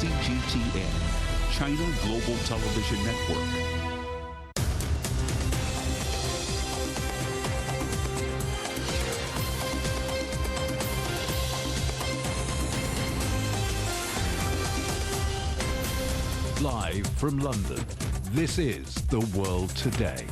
CGTN, China Global Television Network. Live from London, this is The World Today.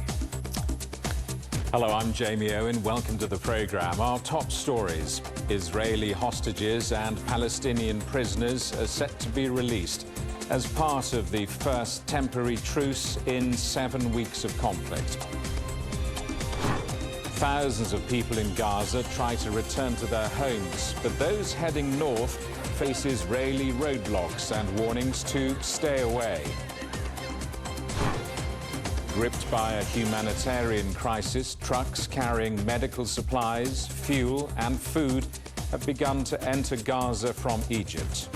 Hello, I'm Jamie Owen. Welcome to the programme. Our top stories: Israeli hostages and Palestinian prisoners are set to be released as part of the first temporary truce in 7 weeks of conflict. Thousands of people in Gaza try to return to their homes, but those heading north face Israeli roadblocks and warnings to stay away. Gripped by a humanitarian crisis, trucks carrying medical supplies, fuel and food have begun to enter Gaza from Egypt.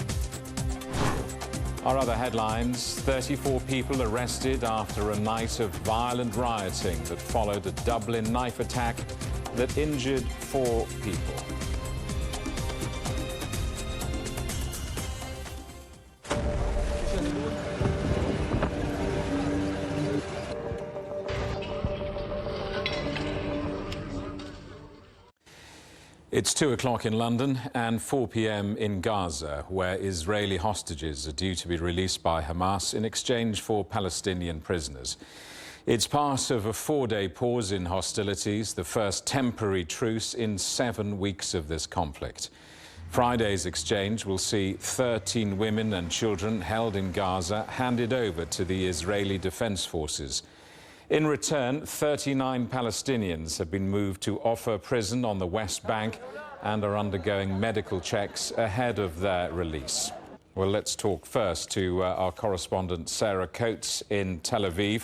Our other headlines: 34 people arrested after a night of violent rioting that followed a Dublin knife attack that injured 4 people. It's 2 o'clock in London and 4 p.m. in Gaza, where Israeli hostages are due to be released by Hamas in exchange for Palestinian prisoners. It's part of a 4-day pause in hostilities, the first temporary truce in 7 weeks of this conflict. Friday's exchange will see 13 women and children held in Gaza handed over to the Israeli Defense Forces. In return, 39 Palestinians have been moved to Offa prison on the West Bank and are undergoing medical checks ahead of their release. Well, let's talk first to our correspondent Sarah Coates in Tel Aviv.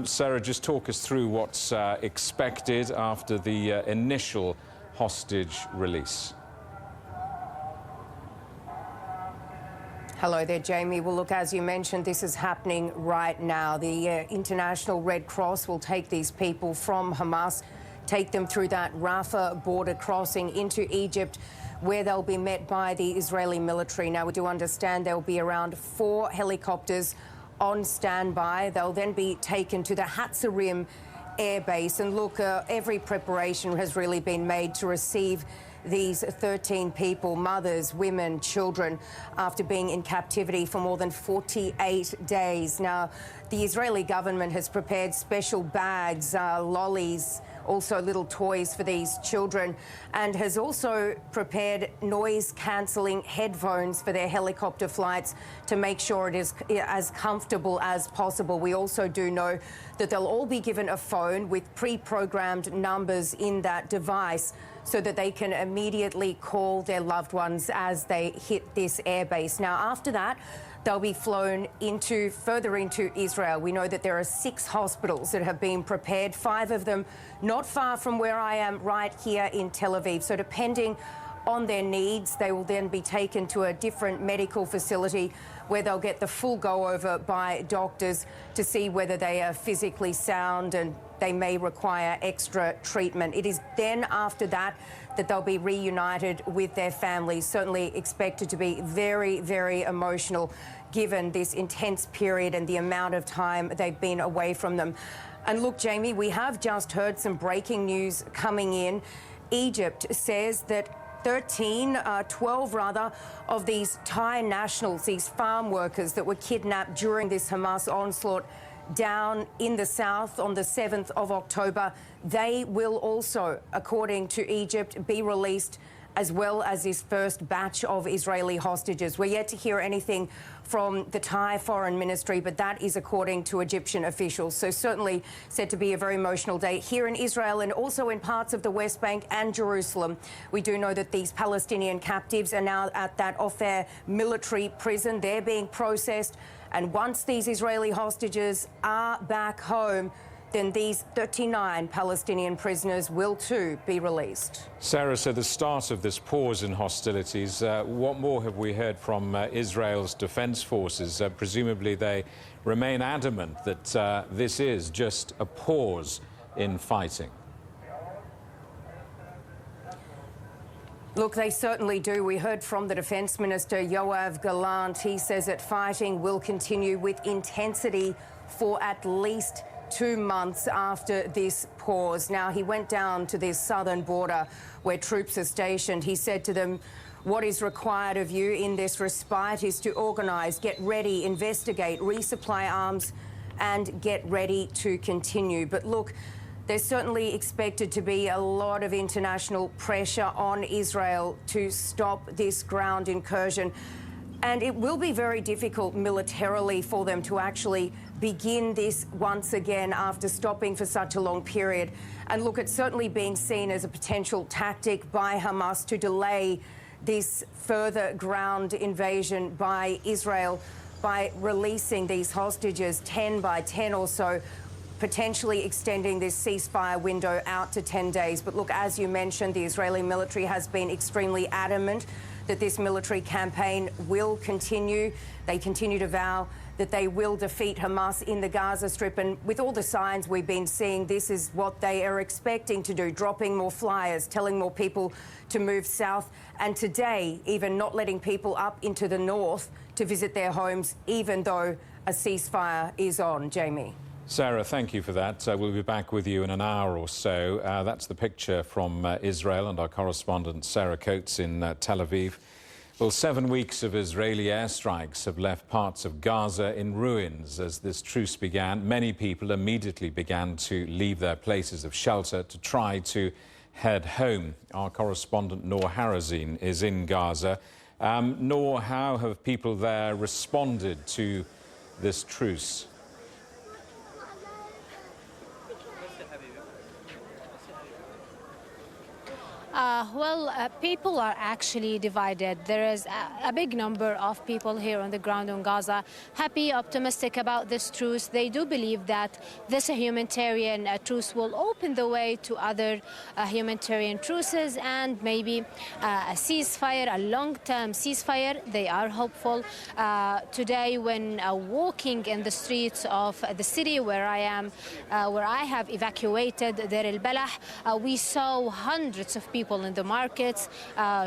Sarah, just talk us through what's expected after the initial hostage release. Hello there, Jamie. Well, look, as you mentioned, this is happening right now. The International Red Cross will take these people from Hamas, take them through that Rafah border crossing into Egypt, where they'll be met by the Israeli military. Now, we do understand there'll be around 4 helicopters on standby. They'll then be taken to the Hatzarim air base. And look, every preparation has really been made to receive these 13 people, mothers, women, children, after being in captivity for more than 48 days. Now, the Israeli government has prepared special bags, lollies, also little toys for these children, and has also prepared noise-cancelling headphones for their helicopter flights to make sure it is as comfortable as possible. We also do know that they'll all be given a phone with pre-programmed numbers in that device so that they can immediately call their loved ones as they hit this airbase. Now, after that, they'll be flown further into Israel. We know that there are 6 hospitals that have been prepared, 5 of them not far from where I am right here in Tel Aviv. So depending on their needs, they will then be taken to a different medical facility where they'll get the full go-over by doctors to see whether they are physically sound and they may require extra treatment. It is then after that that they'll be reunited with their families, certainly expected to be very, very emotional given this intense period and the amount of time they've been away from them. And look, Jamie, we have just heard some breaking news coming in. Egypt says that 12 of these Thai nationals, these farm workers that were kidnapped during this Hamas onslaught down in the south on the 7th of October, they will also, according to Egypt, be released, as well as this first batch of Israeli hostages. We're yet to hear anything from the Thai Foreign Ministry, but that is according to Egyptian officials. So certainly said to be a very emotional day here in Israel and also in parts of the West Bank and Jerusalem. We do know that these Palestinian captives are now at that Offa military prison. They're being processed. And once these Israeli hostages are back home, then these 39 Palestinian prisoners will too be released. Sarah, so the start of this pause in hostilities, what more have we heard from Israel's defense forces? Presumably they remain adamant that this is just a pause in fighting. Look, they certainly do. We heard from the Defence Minister, Yoav Gallant. He says that fighting will continue with intensity for at least 2 months after this pause. Now, he went down to this southern border where troops are stationed. He said to them, what is required of you in this respite is to organise, get ready, investigate, resupply arms and get ready to continue. But look, there's certainly expected to be a lot of international pressure on Israel to stop this ground incursion. And it will be very difficult militarily for them to actually begin this once again after stopping for such a long period. And look, it's certainly being seen as a potential tactic by Hamas to delay this further ground invasion by Israel by releasing these hostages 10 by 10 or so, potentially extending this ceasefire window out to 10 days. But look, as you mentioned, the Israeli military has been extremely adamant that this military campaign will continue. They continue to vow that they will defeat Hamas in the Gaza Strip. And with all the signs we've been seeing, this is what they are expecting to do, dropping more flyers, telling more people to move south. And today, even not letting people up into the north to visit their homes, even though a ceasefire is on. Jamie. Sarah, thank you for that. We'll be back with you in an hour or so. That's the picture from Israel and our correspondent Sarah Coates in Tel Aviv. Well, 7 weeks of Israeli airstrikes have left parts of Gaza in ruins. As this truce began, many people immediately began to leave their places of shelter to try to head home. Our correspondent Noor Harazin is in Gaza. Noor, how have people there responded to this truce? People are actually divided. There is a big number of people here on the ground in Gaza happy, optimistic about this truce. They do believe that this humanitarian truce will open the way to other humanitarian truces and maybe a ceasefire, a long-term ceasefire. They are hopeful. Today, when walking in the streets of the city where I am, where I have evacuated Deir el-Balah, we saw hundreds of people in the markets,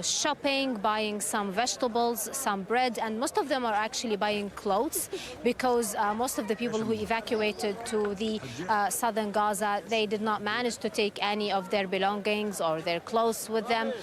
shopping, buying some vegetables, some bread, and most of them are actually buying clothes because most of the people who evacuated to the southern Gaza, they did not manage to take any of their belongings or their clothes with them.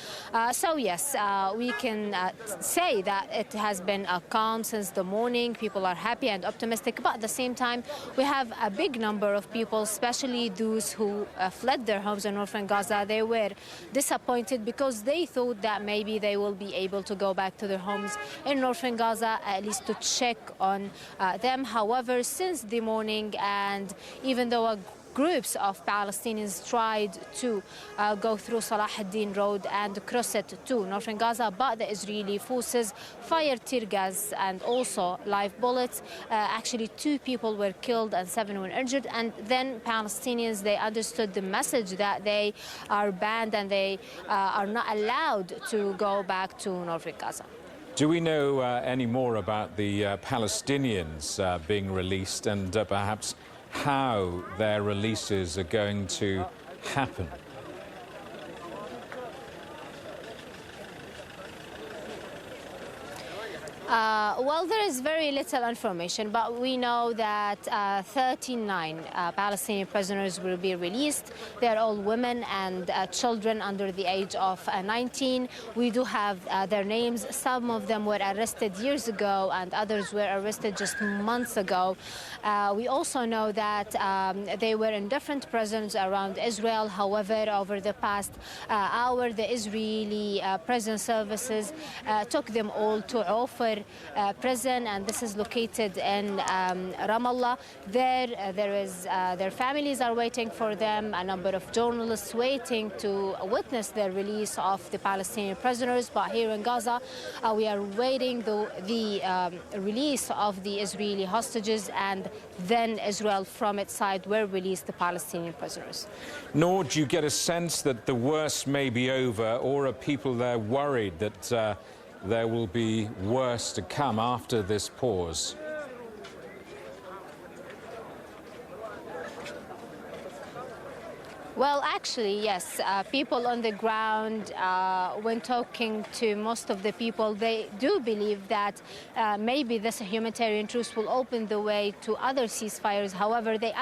So yes, we can say that it has been a calm since the morning. People are happy and optimistic, but at the same time, we have a big number of people, especially those who fled their homes in northern Gaza. They were disappointed because they thought that maybe they will be able to go back to their homes in northern Gaza, at least to check on them. However, since the morning, and even though groups of Palestinians tried to go through Salah ad-Din Road and cross it to northern Gaza, but the Israeli forces fired tear gas and also live bullets. Actually, 2 people were killed and 7 were injured. And then Palestinians, they understood the message that they are banned and they are not allowed to go back to northern Gaza. Do we know any more about the Palestinians being released and perhaps how their releases are going to happen? Well, there is very little information, but we know that 39 Palestinian prisoners will be released. They are all women and children under the age of 19. We do have their names. Some of them were arrested years ago and others were arrested just months ago. We also know that they were in different prisons around Israel. However, over the past hour, the Israeli prison services took them all to Offer prison, and this is located in Ramallah. Their families are waiting for them, a number of journalists waiting to witness the release of the Palestinian prisoners. But here in Gaza, we are waiting the release of the Israeli hostages, and then Israel from its side will release the Palestinian prisoners. Nor do you get a sense that the worst may be over, or are people there worried that there will be worse to come after this pause? Well, actually, yes. People on the ground, when talking to most of the people, they do believe that maybe this humanitarian truce will open the way to other ceasefires. However, they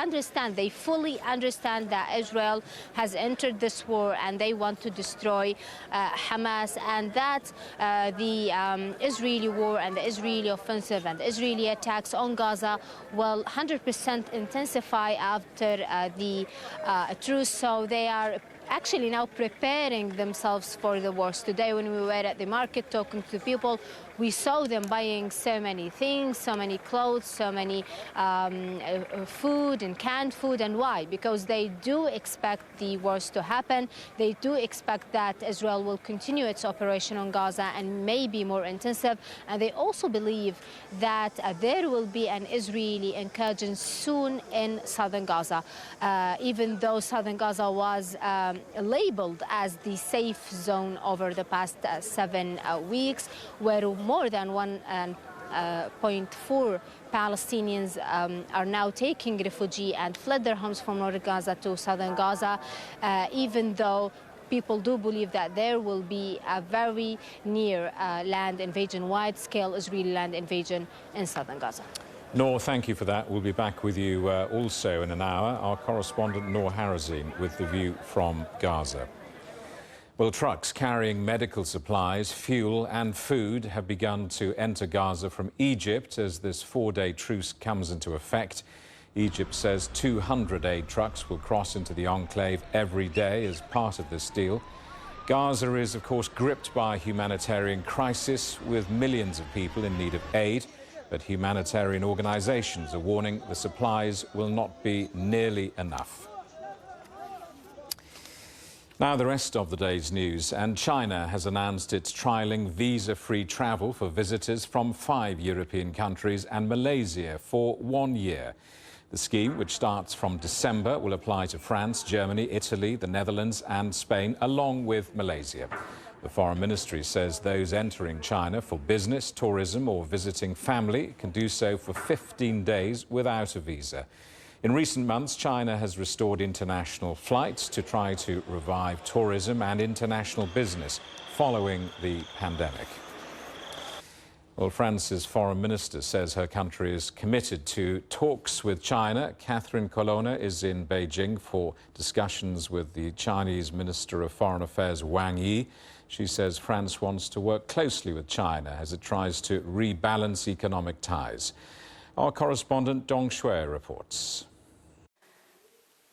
fully understand that Israel has entered this war and they want to destroy Hamas, and that the Israeli war and the Israeli offensive and Israeli attacks on Gaza will 100% intensify after the truce. So they are actually now preparing themselves for the worst. Today, when we were at the market talking to people, we saw them buying so many things, so many clothes, so many food and canned food. And why? Because they do expect the worst to happen. They do expect that Israel will continue its operation on Gaza and maybe more intensive. And they also believe that there will be an Israeli incursion soon in southern Gaza, even though southern Gaza was labeled as the safe zone over the past 7 weeks, where more than 1.4 Palestinians are now taking refuge and fled their homes from northern Gaza to southern Gaza, even though people do believe that there will be a very near land invasion, wide-scale Israeli land invasion in southern Gaza. Noor, thank you for that. We'll be back with you also in an hour. Our correspondent Noor Harazin with the view from Gaza. Well, trucks carrying medical supplies, fuel and food have begun to enter Gaza from Egypt as this 4-day truce comes into effect. Egypt says 200 aid trucks will cross into the enclave every day as part of this deal. Gaza is, of course, gripped by a humanitarian crisis with millions of people in need of aid. But humanitarian organizations are warning the supplies will not be nearly enough. Now the rest of the day's news, and China has announced it's trialling visa-free travel for visitors from 5 European countries and Malaysia for 1 year. The scheme, which starts from December, will apply to France, Germany, Italy, the Netherlands and Spain, along with Malaysia. The Foreign Ministry says those entering China for business, tourism or visiting family can do so for 15 days without a visa. In recent months, China has restored international flights to try to revive tourism and international business following the pandemic. Well, France's foreign minister says her country is committed to talks with China. Catherine Colonna is in Beijing for discussions with the Chinese Minister of Foreign Affairs, Wang Yi. She says France wants to work closely with China as it tries to rebalance economic ties. Our correspondent Dong Shui reports.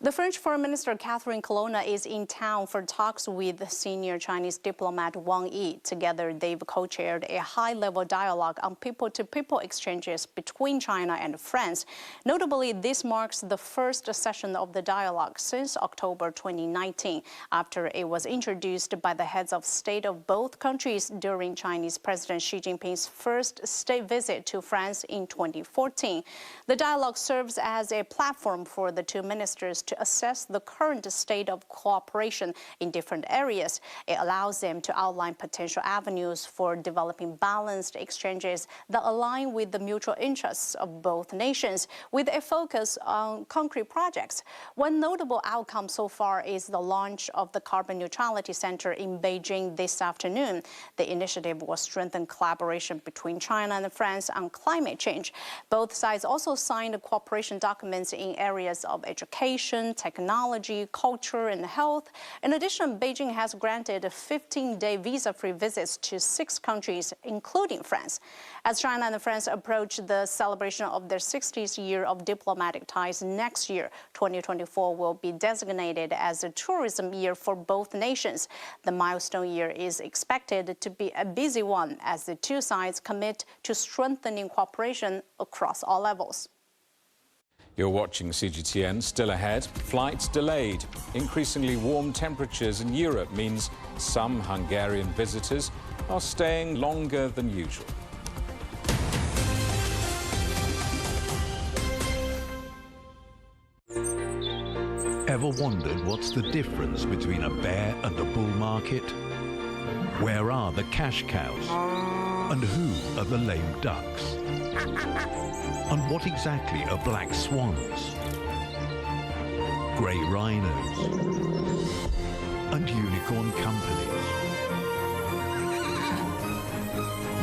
The French Foreign Minister Catherine Colonna is in town for talks with senior Chinese diplomat Wang Yi. Together, they've co-chaired a high-level dialogue on people-to-people exchanges between China and France. Notably, this marks the first session of the dialogue since October 2019, after it was introduced by the heads of state of both countries during Chinese President Xi Jinping's first state visit to France in 2014. The dialogue serves as a platform for the two ministers to assess the current state of cooperation in different areas. It allows them to outline potential avenues for developing balanced exchanges that align with the mutual interests of both nations, with a focus on concrete projects. One notable outcome so far is the launch of the Carbon Neutrality Center in Beijing this afternoon. The initiative will strengthen collaboration between China and France on climate change. Both sides also signed cooperation documents in areas of education, technology, culture, and health. In addition, Beijing has granted 15-day visa-free visits to 6 countries, including France. As China and France approach the celebration of their 60th year of diplomatic ties next year, 2024 will be designated as a tourism year for both nations. The milestone year is expected to be a busy one as the two sides commit to strengthening cooperation across all levels. You're watching CGTN. Still ahead, flights delayed. Increasingly warm temperatures in Europe means some Hungarian visitors are staying longer than usual. Ever wondered what's the difference between a bear and a bull market? Where are the cash cows? And who are the lame ducks? And what exactly are black swans? grey rhinos, and unicorn companies.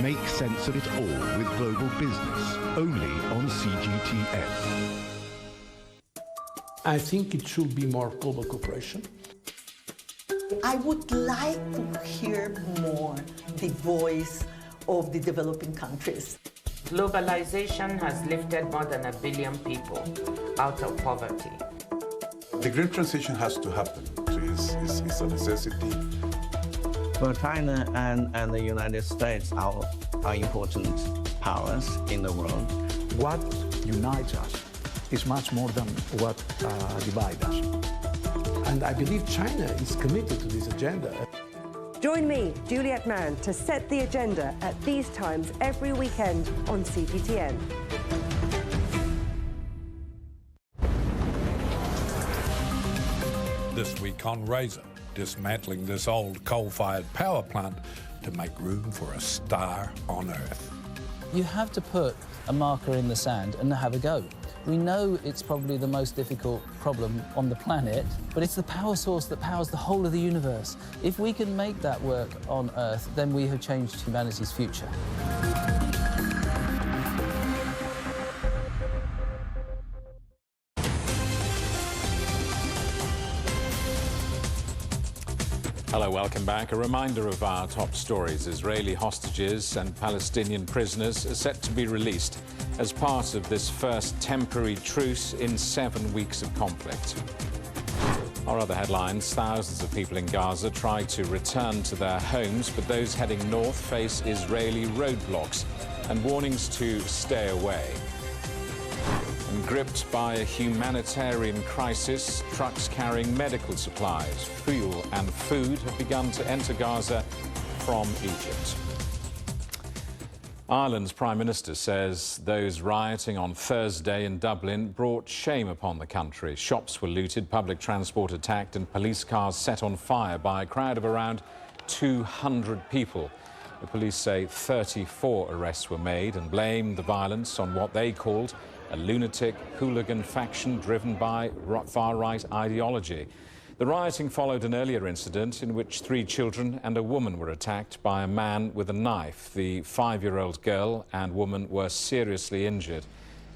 Make sense of it all with global business, only on CGTN. I think it should be more global cooperation. I would like to hear more the voice of the developing countries. Globalization has lifted more than 1 billion people out of poverty. The green transition has to happen. It's a necessity. Well, China and the United States are important powers in the world. What unites us is much more than what divides us. And I believe China is committed to this agenda. Join me, Juliet Mann, to set the agenda at these times every weekend on CGTN. This week on Razor, dismantling this old coal-fired power plant to make room for a star on Earth. You have to put a marker in the sand and have a go. We know it's probably the most difficult problem on the planet, but it's the power source that powers the whole of the universe. If we can make that work on Earth, then we have changed humanity's future. Hello, welcome back. A reminder of our top stories. Israeli hostages and Palestinian prisoners are set to be released as part of this first temporary truce in 7 weeks of conflict. Our other headlines: thousands of people in Gaza try to return to their homes, but those heading north face Israeli roadblocks and warnings to stay away. And gripped by a humanitarian crisis, trucks carrying medical supplies, fuel and food have begun to enter Gaza from Egypt. Ireland's Prime Minister says those rioting on Thursday in Dublin brought shame upon the country. Shops were looted, public transport attacked and police cars set on fire by a crowd of around 200 people. The police say 34 arrests were made and blamed the violence on what they called a lunatic hooligan faction driven by far-right ideology. The rioting followed an earlier incident in which 3 children and a woman were attacked by a man with a knife. The 5-year-old girl and woman were seriously injured.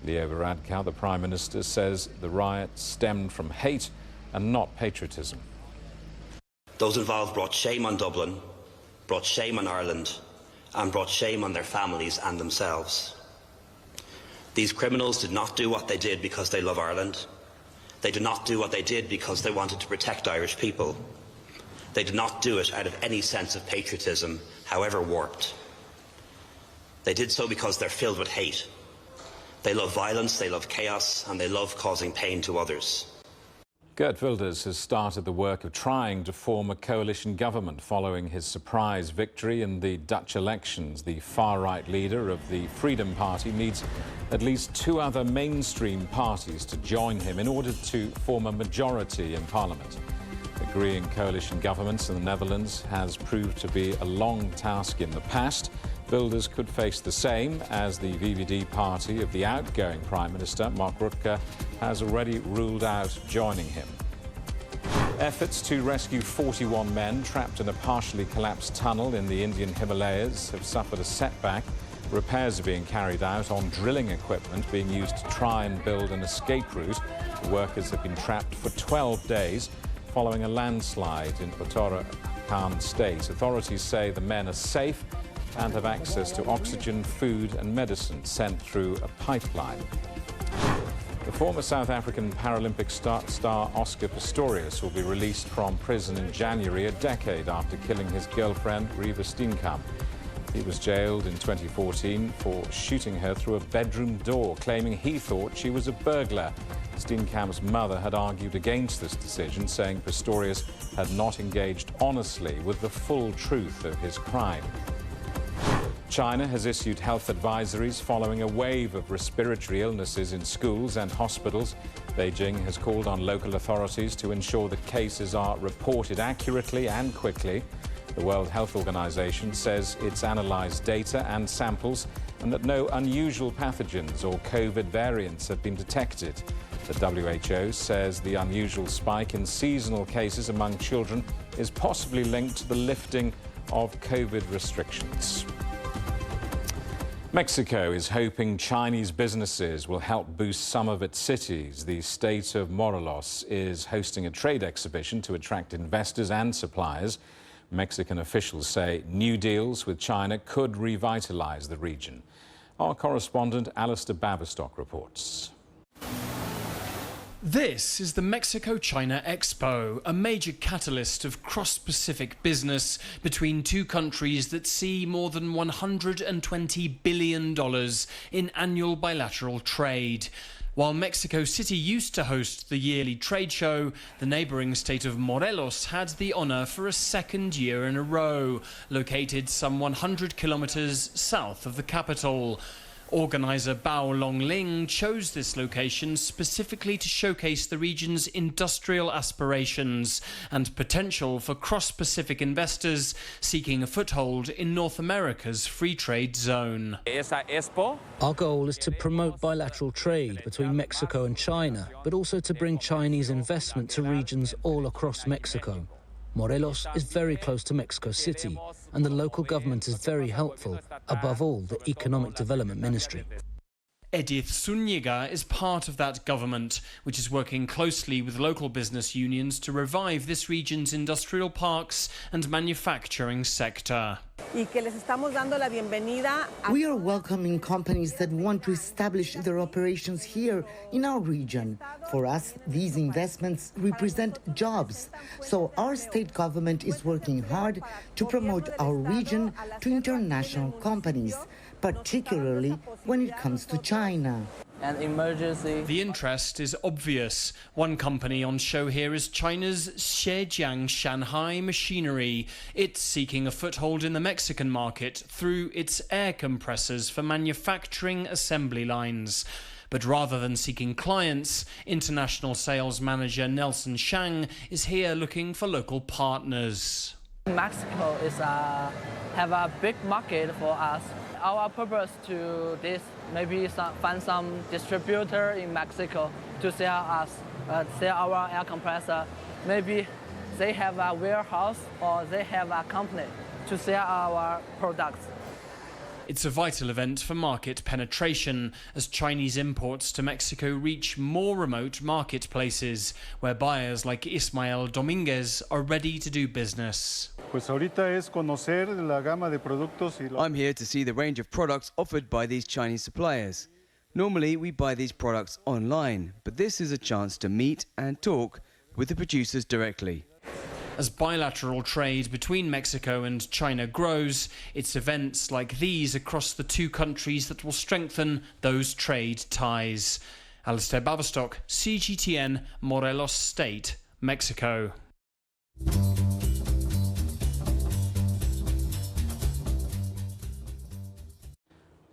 Leo Varadkar, the Prime Minister, says the riot stemmed from hate and not patriotism. Those involved brought shame on Dublin, brought shame on Ireland, and brought shame on their families and themselves. These criminals did not do what they did because they love Ireland. They did not do what they did because they wanted to protect Irish people. They did not do it out of any sense of patriotism, however warped. They did so because they're filled with hate. They love violence, they love chaos, and they love causing pain to others. Geert Wilders has started the work of trying to form a coalition government following his surprise victory in the Dutch elections. The far-right leader of the Freedom Party needs at least 2 other mainstream parties to join him in order to form a majority in Parliament. Agreeing coalition governments in the Netherlands has proved to be a long task in the past. Wilders could face the same, as the VVD party of the outgoing Prime Minister, Mark Rutte, has already ruled out joining him. Efforts to rescue 41 men trapped in a partially collapsed tunnel in the Indian Himalayas have suffered a setback. Repairs are being carried out on drilling equipment being used to try and build an escape route. The workers have been trapped for 12 days following a landslide in Uttarakhand state. Authorities say the men are safe and have access to oxygen, food and medicine sent through a pipeline. The former South African Paralympic star Oscar Pistorius will be released from prison in January, a decade after killing his girlfriend Reeva Steenkamp. He was jailed in 2014 for shooting her through a bedroom door, claiming he thought she was a burglar. Steenkamp's mother had argued against this decision, saying Pistorius had not engaged honestly with the full truth of his crime. China has issued health advisories following a wave of respiratory illnesses in schools and hospitals. Beijing has called on local authorities to ensure that cases are reported accurately and quickly. The World Health Organization says it's analysed data and samples and that no unusual pathogens or COVID variants have been detected. The WHO says the unusual spike in seasonal cases among children is possibly linked to the lifting of COVID restrictions. Mexico is hoping Chinese businesses will help boost some of its cities. The state of Morelos is hosting a trade exhibition to attract investors and suppliers. Mexican officials say new deals with China could revitalize the region. Our correspondent Alistair Baverstock reports. This is the Mexico-China Expo, a major catalyst of cross-Pacific business between two countries that see more than $120 billion in annual bilateral trade. While Mexico City used to host the yearly trade show, the neighbouring state of Morelos had the honour for a second year in a row, located some 100 kilometres south of the capital. Organiser Bao Longling chose this location specifically to showcase the region's industrial aspirations and potential for cross-Pacific investors seeking a foothold in North America's free trade zone. Our goal is to promote bilateral trade between Mexico and China, but also to bring Chinese investment to regions all across Mexico. Morelos is very close to Mexico City, and the local government is very helpful, above all the Economic Development Ministry. Edith Zuniga is part of that government, which is working closely with local business unions to revive this region's industrial parks and manufacturing sector. We are welcoming companies that want to establish their operations here in our region. For us, these investments represent jobs. So our state government is working hard to promote our region to international companies, particularly when it comes to China. An emergency. The interest is obvious. One company on show here is China's Zhejiang Shanghai Machinery. It's seeking a foothold in the Mexican market through its air compressors for manufacturing assembly lines. But rather than seeking clients, international sales manager Nelson Shang is here looking for local partners. Mexico have a big market for us. Our purpose to this, maybe find some distributor in Mexico to sell our air compressor. Maybe they have a warehouse or they have a company to sell our products. It's a vital event for market penetration as Chinese imports to Mexico reach more remote marketplaces where buyers like Ismael Dominguez are ready to do business. I'm here to see the range of products offered by these Chinese suppliers. Normally we buy these products online, but this is a chance to meet and talk with the producers directly. As bilateral trade between Mexico and China grows, it's events like these across the two countries that will strengthen those trade ties. Alistair Baverstock, CGTN, Morelos State, Mexico.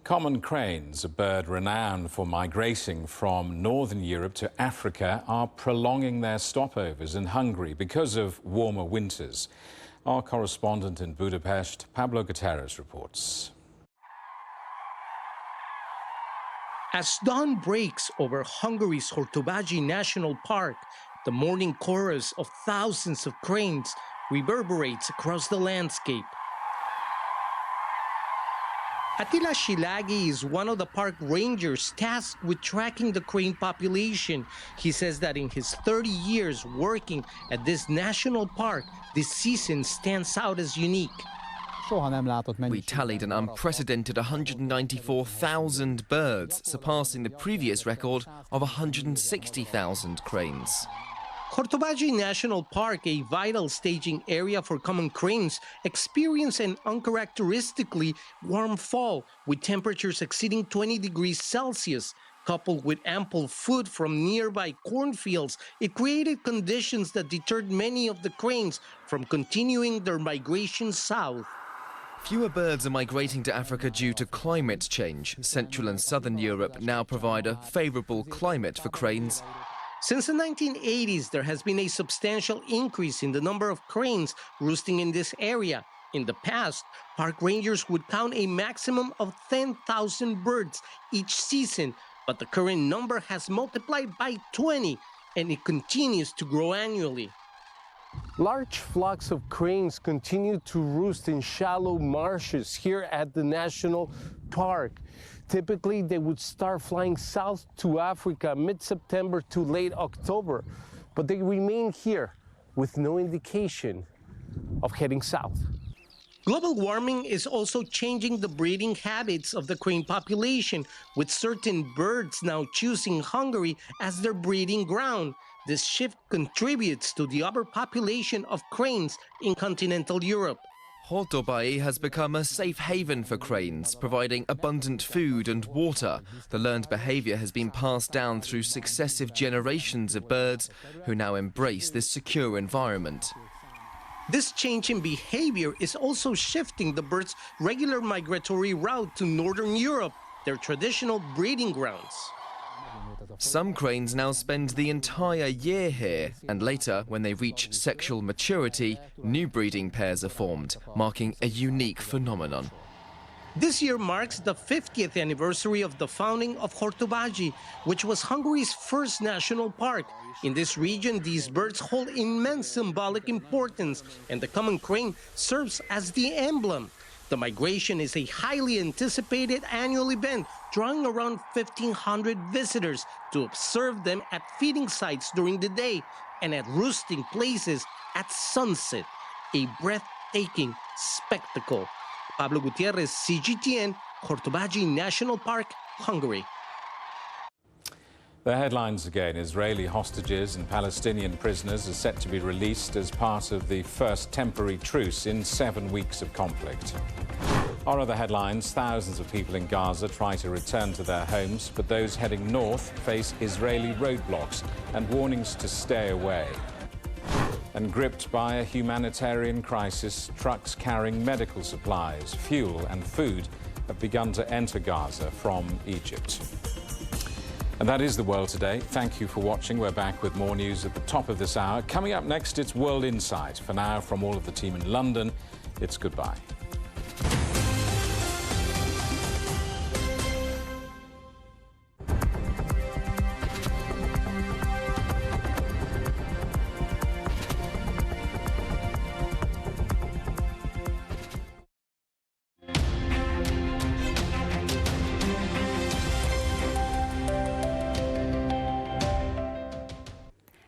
Common cranes, a bird renowned for migrating from northern Europe to Africa, are prolonging their stopovers in Hungary because of warmer winters. Our correspondent in Budapest, Pablo Gutierrez, reports. As dawn breaks over Hungary's Hortobágy National Park, the morning chorus of thousands of cranes reverberates across the landscape. Attila Szilágyi is one of the park rangers tasked with tracking the crane population. He says that in his 30 years working at this national park, this season stands out as unique. We tallied an unprecedented 194,000 birds, surpassing the previous record of 160,000 cranes. Hortobágy National Park, a vital staging area for common cranes, experienced an uncharacteristically warm fall with temperatures exceeding 20 degrees Celsius. Coupled with ample food from nearby cornfields, it created conditions that deterred many of the cranes from continuing their migration south. Fewer birds are migrating to Africa due to climate change. Central and Southern Europe now provide a favourable climate for cranes. Since the 1980s, there has been a substantial increase in the number of cranes roosting in this area. In the past, park rangers would count a maximum of 10,000 birds each season, but the current number has multiplied by 20, and it continues to grow annually. Large flocks of cranes continue to roost in shallow marshes here at the national park. Typically, they would start flying south to Africa mid-September to late October, but they remain here with no indication of heading south. Global warming is also changing the breeding habits of the crane population, with certain birds now choosing Hungary as their breeding ground. This shift contributes to the overpopulation of cranes in continental Europe. Hódolbáy has become a safe haven for cranes, providing abundant food and water. The learned behaviour has been passed down through successive generations of birds who now embrace this secure environment. This change in behavior is also shifting the birds' regular migratory route to Northern Europe, their traditional breeding grounds. Some cranes now spend the entire year here, and later, when they reach sexual maturity, new breeding pairs are formed, marking a unique phenomenon. This year marks the 50th anniversary of the founding of Hortobágy, which was Hungary's first national park. In this region, these birds hold immense symbolic importance, and the common crane serves as the emblem. The migration is a highly anticipated annual event, drawing around 1,500 visitors to observe them at feeding sites during the day and at roosting places at sunset. A breathtaking spectacle. Pablo Gutierrez, CGTN, Hortobágy National Park, Hungary. The headlines again. Israeli hostages and Palestinian prisoners are set to be released as part of the first temporary truce in 7 weeks of conflict. Our other headlines: thousands of people in Gaza try to return to their homes, but those heading north face Israeli roadblocks and warnings to stay away. And gripped by a humanitarian crisis, trucks carrying medical supplies, fuel and food have begun to enter Gaza from Egypt. And that is The World Today. Thank you for watching. We're back with more news at the top of this hour. Coming up next, it's World Insight. For now, from all of the team in London, it's goodbye.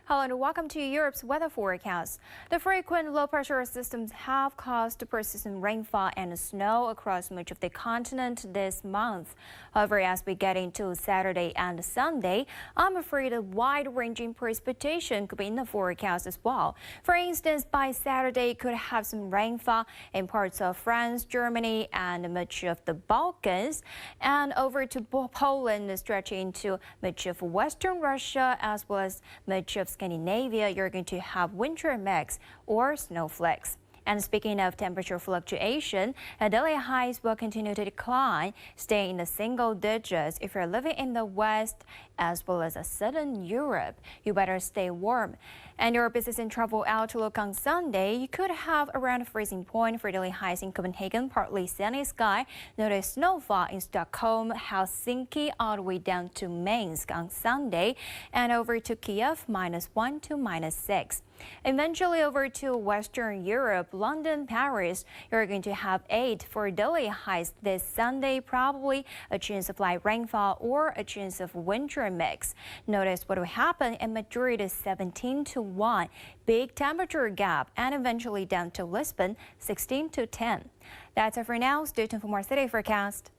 Hello and welcome to Europe's weather forecast. The frequent low-pressure systems have caused persistent rainfall and snow across much of the continent this month. However, as we get into Saturday and Sunday, I'm afraid a wide-ranging precipitation could be in the forecast as well. For instance, by Saturday, could have some rainfall in parts of France, Germany, and much of the Balkans, and over to Poland, stretching to much of Western Russia, as well as much of Scandinavia. You're going to have winter mix or snowflakes. And speaking of temperature fluctuation, daily highs will continue to decline, staying in the single digits. If you're living in the West as well as southern Europe, you better stay warm. And your business and travel outlook on Sunday, you could have around freezing point for daily highs in Copenhagen, partly sunny sky. Notice snowfall in Stockholm, Helsinki, all the way down to Minsk on Sunday, and over to Kiev, -1 to -6. Eventually over to Western Europe, London, Paris, you're going to have 8 for daily highs this Sunday, probably a chance of light rainfall or a chance of winter mix. Notice what will happen in Madrid is 17 to 1, big temperature gap, and eventually down to Lisbon, 16 to 10. That's it for now. Stay tuned for more city forecast.